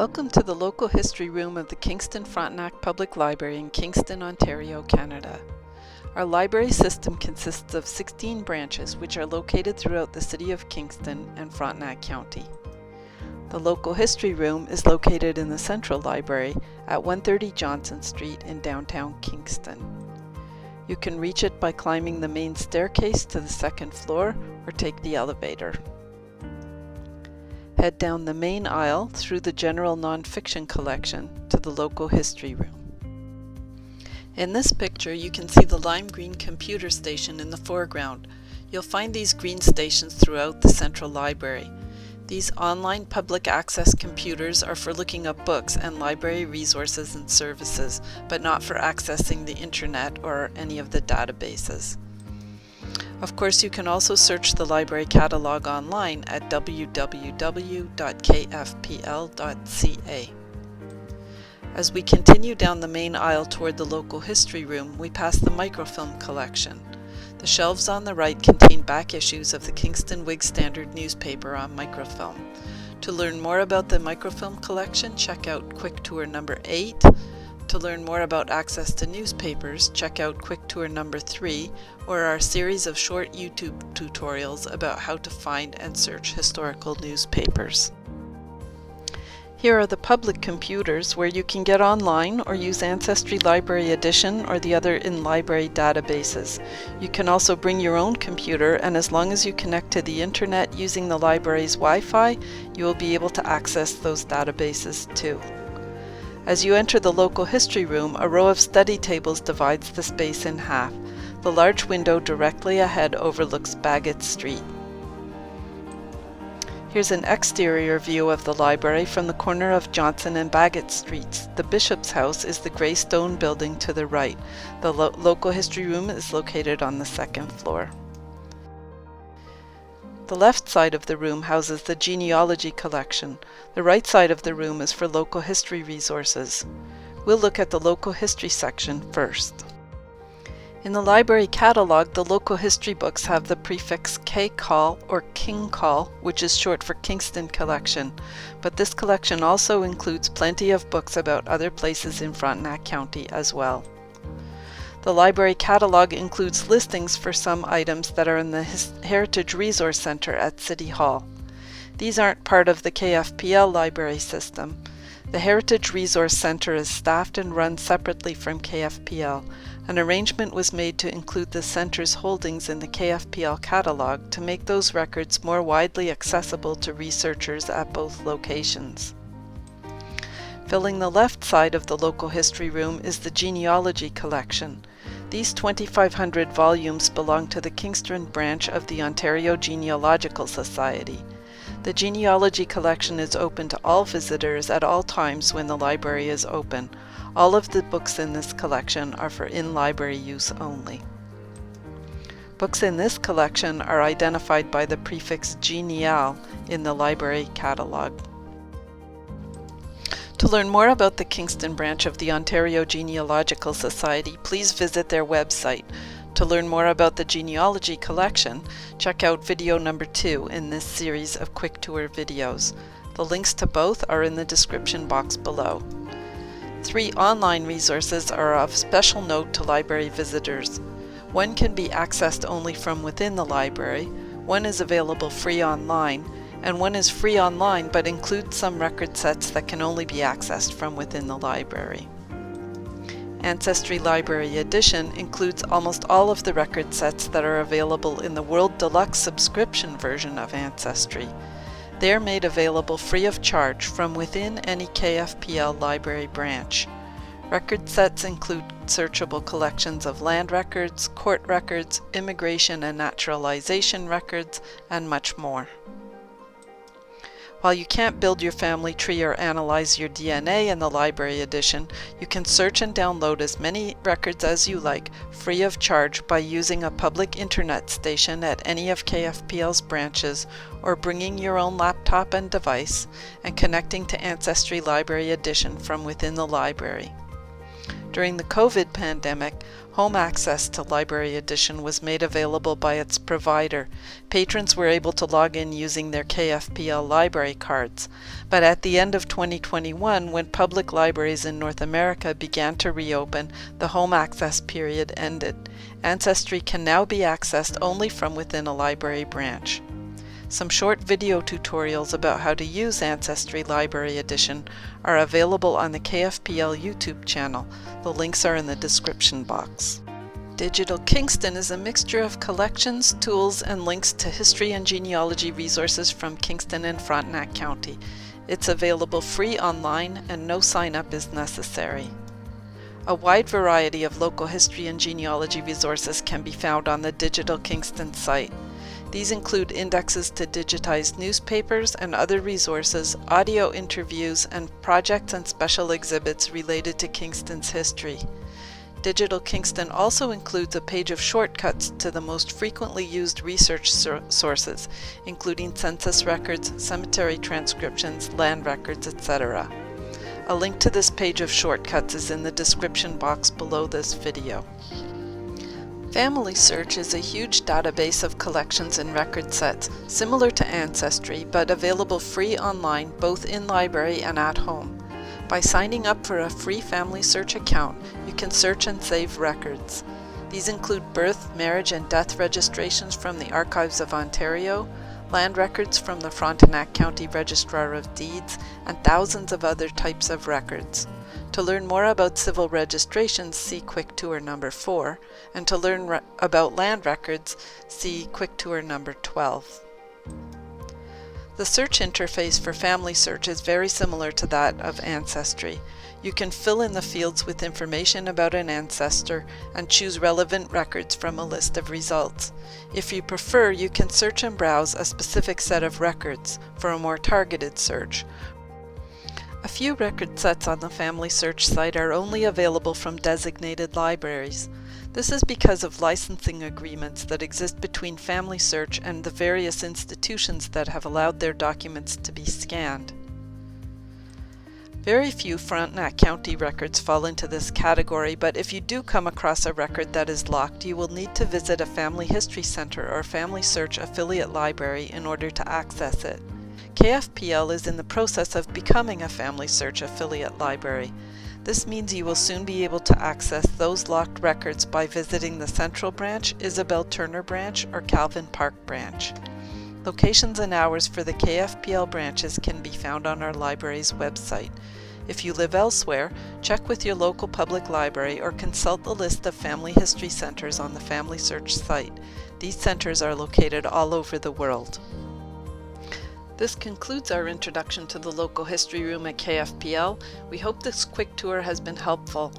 Welcome to the local history room of the Kingston Frontenac Public Library in Kingston, Ontario, Canada. Our library system consists of 16 branches which are located throughout the city of Kingston and Frontenac County. The local history room is located in the Central Library at 130 Johnson Street in downtown Kingston. You can reach it by climbing the main staircase to the second floor or take the elevator. Head down the main aisle through the general nonfiction collection to the local history room. In this picture you can see the lime green computer station in the foreground. You'll find these green stations throughout the Central Library. These online public access computers are for looking up books and library resources and services, but not for accessing the internet or any of the databases. Of course, you can also search the library catalog online at www.kfpl.ca. As we continue down the main aisle toward the local history room, we pass the microfilm collection. The shelves on the right contain back issues of the Kingston Whig Standard newspaper on microfilm. To learn more about the microfilm collection, check out Quick Tour number 8. To learn more about access to newspapers, check out Quick Tour number 3 or our series of short YouTube tutorials about how to find and search historical newspapers. Here are the public computers where you can get online or use Ancestry Library Edition or the other in-library databases. You can also bring your own computer, and as long as you connect to the internet using the library's Wi-Fi, you will be able to access those databases too. As you enter the local history room, a row of study tables divides the space in half. The large window directly ahead overlooks Bagot Street. Here's an exterior view of the library from the corner of Johnson and Bagot Streets. The Bishop's House is the grey stone building to the right. The local history room is located on the second floor. The left side of the room houses the genealogy collection. The right side of the room is for local history resources. We'll look at the local history section first. In the library catalog, the local history books have the prefix K-Call or King Call, which is short for Kingston Collection, but this collection also includes plenty of books about other places in Frontenac County as well. The library catalog includes listings for some items that are in the Heritage Resource Center at City Hall. These aren't part of the KFPL library system. The Heritage Resource Center is staffed and run separately from KFPL. An arrangement was made to include the center's holdings in the KFPL catalog to make those records more widely accessible to researchers at both locations. Filling the left side of the local history room is the genealogy collection. These 2,500 volumes belong to the Kingston branch of the Ontario Genealogical Society. The genealogy collection is open to all visitors at all times when the library is open. All of the books in this collection are for in-library use only. Books in this collection are identified by the prefix Geneal in the library catalog. To learn more about the Kingston branch of the Ontario Genealogical Society, please visit their website. To learn more about the genealogy collection, check out video number 2 in this series of quick tour videos. The links to both are in the description box below. 3 online resources are of special note to library visitors. One can be accessed only from within the library, one is available free online, and one is free online but includes some record sets that can only be accessed from within the library. Ancestry Library Edition includes almost all of the record sets that are available in the World Deluxe subscription version of Ancestry. They are made available free of charge from within any KFPL library branch. Record sets include searchable collections of land records, court records, immigration and naturalization records, and much more. While you can't build your family tree or analyze your DNA in the library edition, you can search and download as many records as you like, free of charge, by using a public internet station at any of KFPL's branches or bringing your own laptop and device and connecting to Ancestry Library Edition from within the library. During the COVID pandemic, home access to Library Edition was made available by its provider. Patrons were able to log in using their KFPL library cards. But at the end of 2021, when public libraries in North America began to reopen, the home access period ended. Ancestry can now be accessed only from within a library branch. Some short video tutorials about how to use Ancestry Library Edition are available on the KFPL YouTube channel. The links are in the description box. Digital Kingston is a mixture of collections, tools, and links to history and genealogy resources from Kingston and Frontenac County. It's available free online and no sign-up is necessary. A wide variety of local history and genealogy resources can be found on the Digital Kingston site. These include indexes to digitized newspapers and other resources, audio interviews, and projects and special exhibits related to Kingston's history. Digital Kingston also includes a page of shortcuts to the most frequently used research sources, including census records, cemetery transcriptions, land records, etc. A link to this page of shortcuts is in the description box below this video. Family Search is a huge database of collections and record sets, similar to Ancestry, but available free online both in library and at home. By signing up for a free Family Search account, you can search and save records. These include birth, marriage, and death registrations from the Archives of Ontario, land records from the Frontenac County Registrar of Deeds, and thousands of other types of records. To learn more about civil registrations, see Quick Tour number 4, and to learn about land records, see Quick Tour number 12. The search interface for Family Search is very similar to that of Ancestry. You can fill in the fields with information about an ancestor and choose relevant records from a list of results. If you prefer, you can search and browse a specific set of records for a more targeted search. A few record sets on the Family Search site are only available from designated libraries. This is because of licensing agreements that exist between Family Search and the various institutions that have allowed their documents to be scanned. Very few Frontenac County records fall into this category, but if you do come across a record that is locked, you will need to visit a Family History Center or Family Search affiliate library in order to access it. KFPL is in the process of becoming a Family Search affiliate library. This means you will soon be able to access those locked records by visiting the Central Branch, Isabel Turner Branch, or Calvin Park Branch. Locations and hours for the KFPL branches can be found on our library's website. If you live elsewhere, check with your local public library or consult the list of family history centers on the Family Search site. These centers are located all over the world. This concludes our introduction to the local history room at KFPL. We hope this quick tour has been helpful.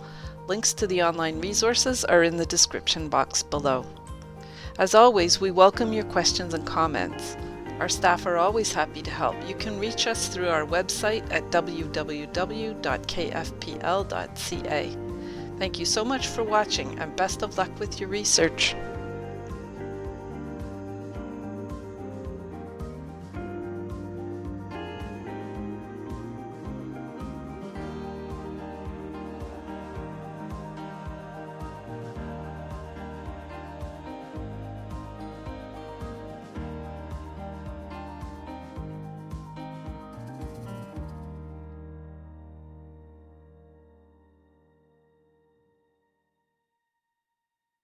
Links to the online resources are in the description box below. As always, we welcome your questions and comments. Our staff are always happy to help. You can reach us through our website at www.kfpl.ca. Thank you so much for watching and best of luck with your research.